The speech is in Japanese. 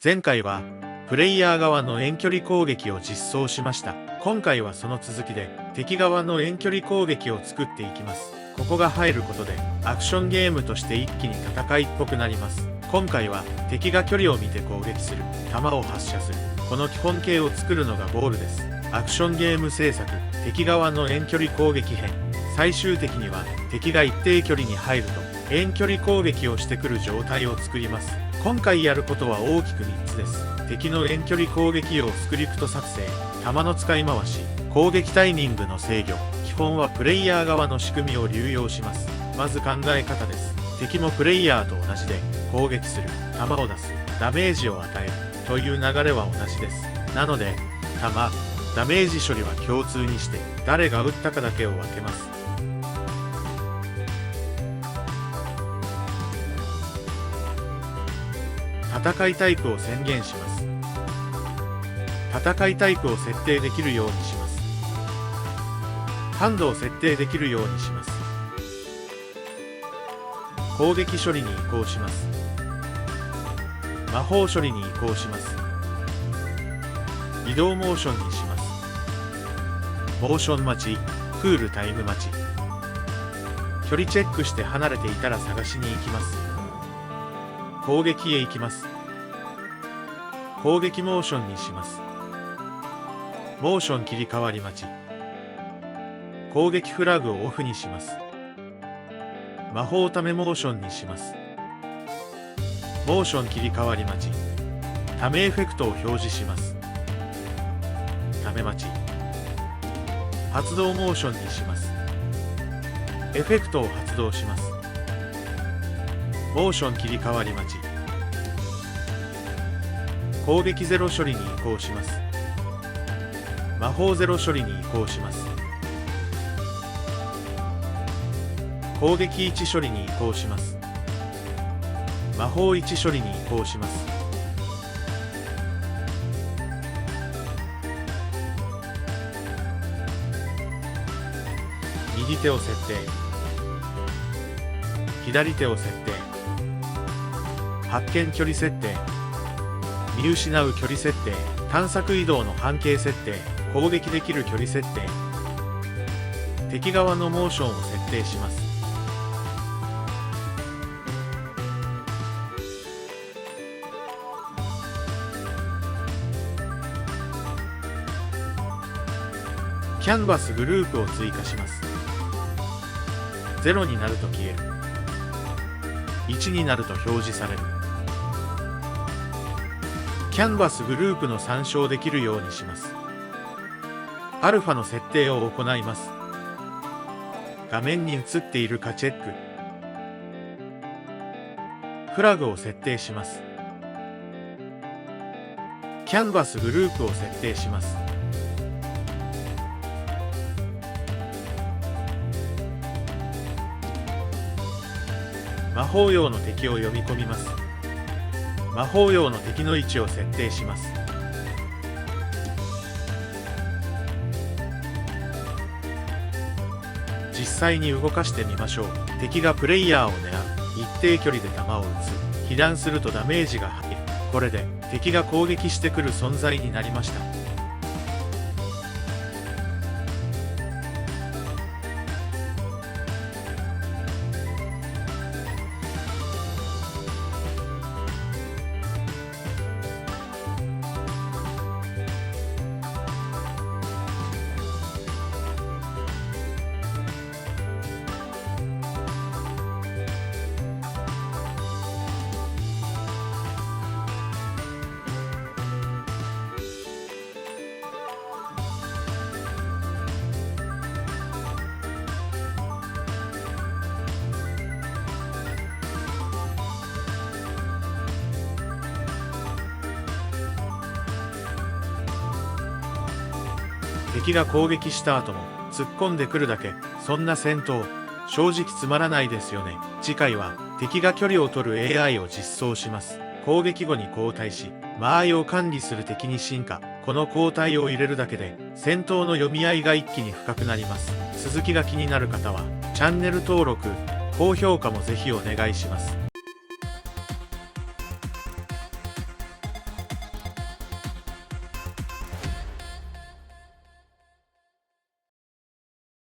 前回はプレイヤー側の遠距離攻撃を実装しました。今回はその続きで敵側の遠距離攻撃を作っていきます。ここが入ることでアクションゲームとして一気に戦いっぽくなります。今回は敵が距離を見て攻撃する、弾を発射する、この基本形を作るのがゴールです。アクションゲーム制作、敵側の遠距離攻撃編。最終的には敵が一定距離に入ると遠距離攻撃をしてくる状態を作ります。今回やることは大きく3つです。敵の遠距離攻撃用スクリプト作成、弾の使い回し、攻撃タイミングの制御。基本はプレイヤー側の仕組みを流用します。まず考え方です。敵もプレイヤーと同じで攻撃する、弾を出す、ダメージを与えるという流れは同じです。なので弾、ダメージ処理は共通にして誰が撃ったかだけを分けます。戦いタイプを宣言します。戦いタイプを設定できるようにします。ハンドを設定できるようにします。攻撃処理に移行します。魔法処理に移行します。移動モーションにします。モーション待ち、クールタイム待ち。距離チェックして離れていたら探しに行きます。攻撃へ行きます。攻撃モーションにします。モーション切り替わり待ち。攻撃フラグをオフにします。魔法ためモーションにします。モーション切り替わり待ち。ためエフェクトを表示します。ため待ち。発動モーションにします。エフェクトを発動します。モーション切り替わり待ち。攻撃ゼロ処理に移行します。魔法ゼロ処理に移行します。攻撃1処理に移行します。魔法1処理に移行します。右手を設定。左手を設定。発見距離設定。見失う距離設定。探索移動の半径設定。攻撃できる距離設定。敵側のモーションを設定します。キャンバスグループを追加します。0になると消える。1になると表示される。キャンバスグループの参照できるようにします。アルファの設定を行います。画面に映っているかチェック。フラグを設定します。キャンバスグループを設定します。魔法用の敵を読み込みます。魔法用の敵の位置を設定します。実際に動かしてみましょう。敵がプレイヤーを狙う。一定距離で弾を撃つ。被弾するとダメージが入る。これで敵が攻撃してくる存在になりました。敵が攻撃した後も突っ込んでくるだけ、そんな戦闘正直つまらないですよね。次回は敵が距離を取る AI を実装します。攻撃後に交代し間合いを管理する敵に進化。この交代を入れるだけで戦闘の読み合いが一気に深くなります。続きが気になる方はチャンネル登録、高評価もぜひお願いします。